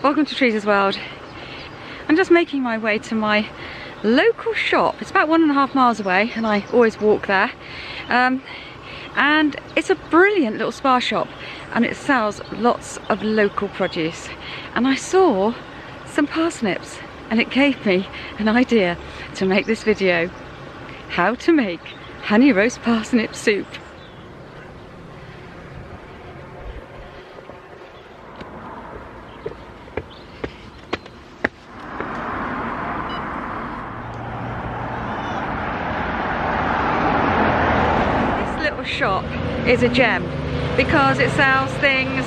welcome to Teresa's World. I'm just making my way to my local shop. It's about 1.5 miles away and I always walk there. And it's a brilliant little SPAR shop and it sells lots of local produce. And I saw some parsnips and it gave me an idea to make this video. How to make honey roast parsnip soup. Shop is a gem because it sells things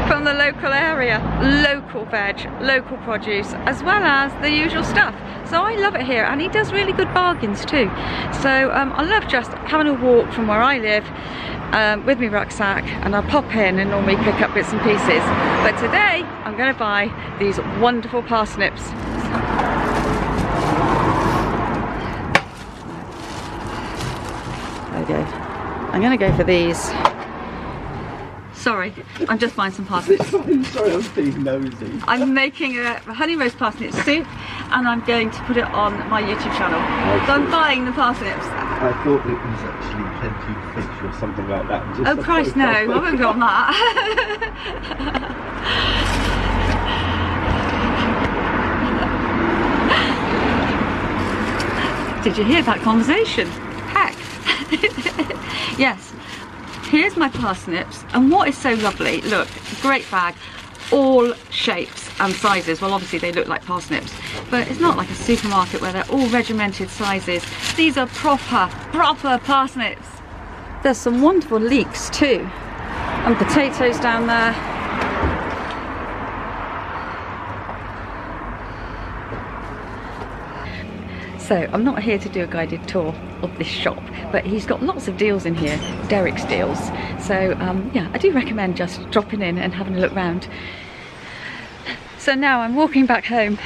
from the local area, local veg, local produce, as well as the usual stuff. So I love it here, and he does really good bargains too. So I love just having a walk from where I live with my rucksack, and I pop in and normally pick up bits and pieces. But today I'm going to buy these wonderful parsnips. I'm going to go for these. Sorry, I'm just buying some parsnips. Sorry, I'm being nosy. I'm making a honey roast parsnip soup and I'm going to put it on my YouTube channel. So I'm buying the parsnips. I thought it was actually plenty of fish or something like that. Just oh Christ, no, I won't go on that. Did you hear that conversation? Heck. Yes, here's my parsnips, and what is so lovely, look, great bag, all shapes and sizes. Well, obviously they look like parsnips, but it's not like a supermarket where they're all regimented sizes. These are proper parsnips. There's some wonderful leeks too, and potatoes down there. So I'm not here to do a guided tour of this shop, but he's got lots of deals in here, Derek's deals. So yeah, I do recommend just dropping in and having a look round. So now I'm walking back home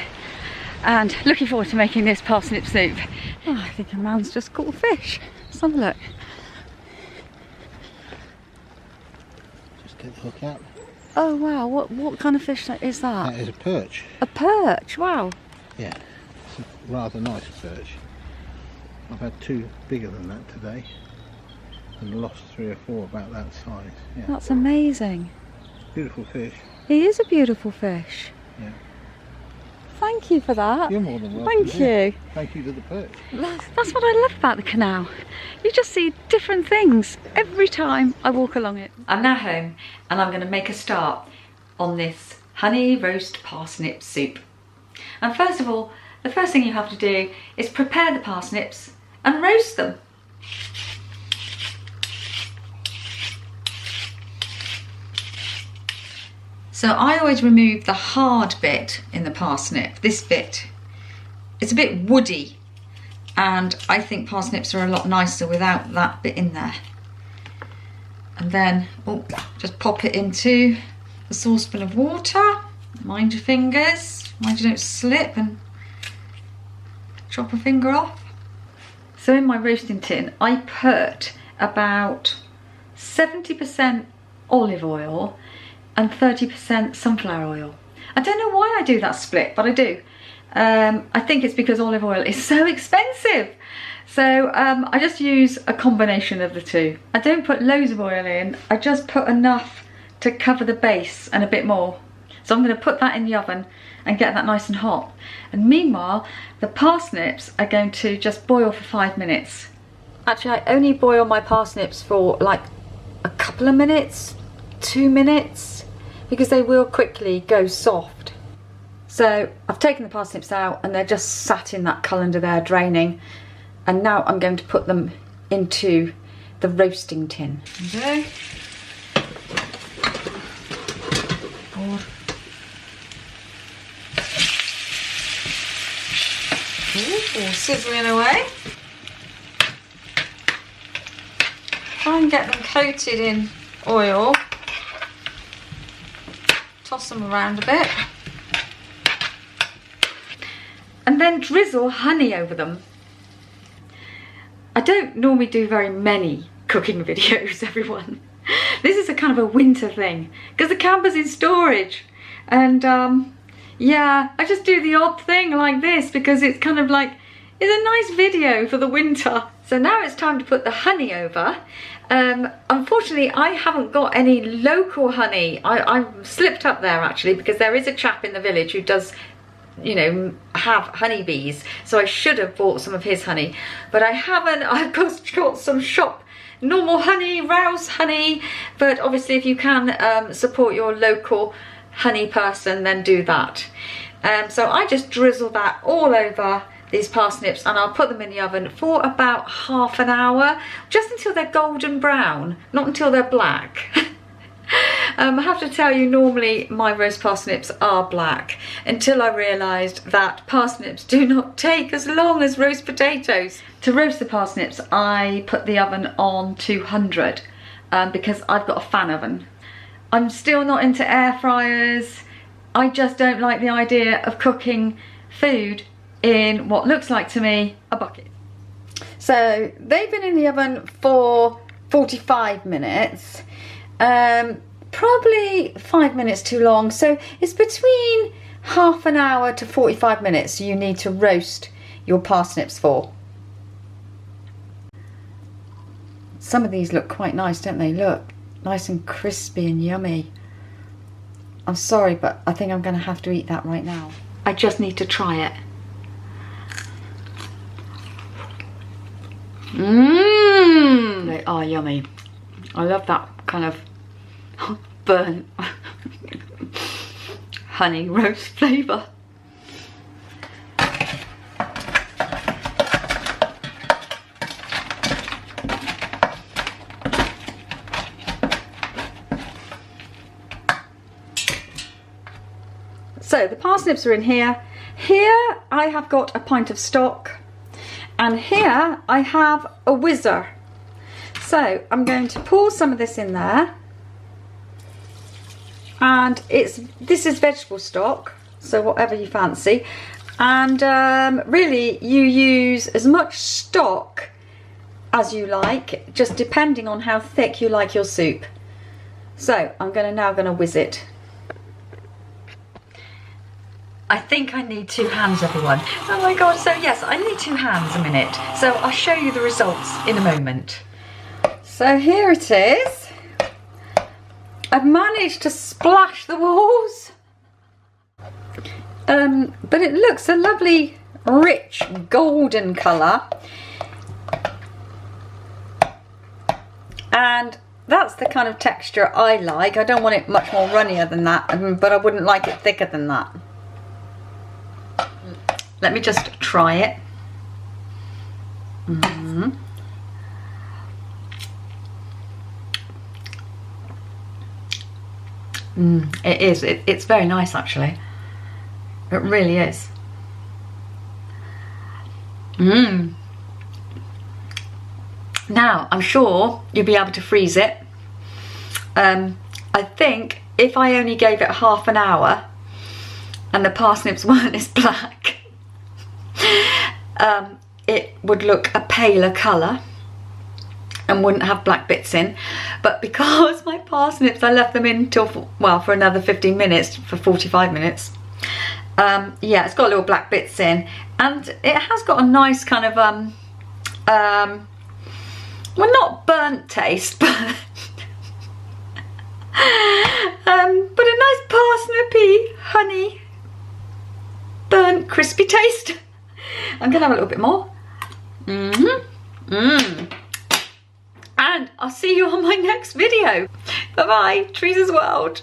and looking forward to making this parsnip soup. Oh, I think a man's just caught fish. Let's have a look. Just get the hook out. Oh wow, what kind of fish is that? That is a perch. A perch, wow. Yeah. Rather nice perch. I've had two bigger than that today and lost 3 or 4 about that size. Yeah. That's amazing. Beautiful fish. He is a beautiful fish. Yeah. Thank you for that. You're more than welcome. Thank you. Thank you to the perch. That's what I love about the canal. You just see different things every time I walk along it. I'm now home and I'm going to make a start on this honey roast parsnip soup. And first of all, the first thing you have to do is prepare the parsnips and roast them. So I always remove the hard bit in the parsnip, this bit. It's a bit woody and I think parsnips are a lot nicer without that bit in there. And then just pop it into a saucepan of water. Mind your fingers, mind you don't slip and chop a finger off. So in my roasting tin, I put about 70% olive oil and 30% sunflower oil. I don't know why I do that split, but I do. I think it's because olive oil is so expensive. So I just use a combination of the two. I don't put loads of oil in, I just put enough to cover the base and a bit more. So I'm going to put that in the oven and get that nice and hot. And meanwhile, the parsnips are going to just boil for 5 minutes. Actually, I only boil my parsnips for like a couple of minutes, 2 minutes, because they will quickly go soft. So I've taken the parsnips out and they're just sat in that colander there draining. And now I'm going to put them into the roasting tin. Okay. All sizzling away. Try and get them coated in oil. Toss them around a bit. And then drizzle honey over them. I don't normally do very many cooking videos, everyone, This is a kind of a winter thing because the camper's in storage, and yeah, I just do the odd thing like this because it's kind of like, it's a nice video for the winter. So now it's time to put the honey over. Unfortunately, I haven't got any local honey. I slipped up there actually, because there is a chap in the village who does, you know, have honeybees. So I should have bought some of his honey, but I haven't. I've got some shop normal honey, Rouse honey, but obviously if you can support your local honey person, then do that. So I just drizzle that all over these parsnips, and I'll put them in the oven for about half an hour, just until they're golden brown, not until they're black. I have to tell you, normally my roast parsnips are black, until I realised that parsnips do not take as long as roast potatoes. To roast the parsnips, I put the oven on 200 because I've got a fan oven. I'm still not into air fryers. I just don't like the idea of cooking food in what looks like to me a bucket. So they've been in the oven for 45 minutes. Probably 5 minutes too long, so it's between half an hour to 45 minutes you need to roast your parsnips for. Some of these look quite nice, don't they? Look, nice and crispy and yummy. I'm sorry, but I think I'm going to have to eat that right now. I just need to try it. Mmm, they are yummy. I love that kind of burnt honey roast flavour. So the parsnips are in here. Here I have got a pint of stock, and here I have a whizzer. So I'm going to pour some of this in there, and this is vegetable stock, so whatever you fancy, and really you use as much stock as you like, just depending on how thick you like your soup. So I'm now going to whiz it. I think I need 2 hands, everyone. Oh my god, so yes, I need 2 hands a minute. So I'll show you the results in a moment. So here it is. I've managed to splash the walls. But it looks a lovely, rich, golden colour. And that's the kind of texture I like. I don't want it much more runnier than that, but I wouldn't like it thicker than that. Let me just try it. It is. It's very nice, actually. It really is. Now, I'm sure you'll be able to freeze it. I think if I only gave it half an hour and the parsnips weren't as black, it would look a paler colour and wouldn't have black bits in. But because my parsnips, I left them in till, well, for another 15 minutes, for 45 minutes. Yeah, it's got little black bits in, and it has got a nice kind of, well, not burnt taste, but but a nice parsnippy, honey, burnt, crispy taste. I'm gonna have a little bit more. And I'll see you on my next video. Bye bye, Teresa's World.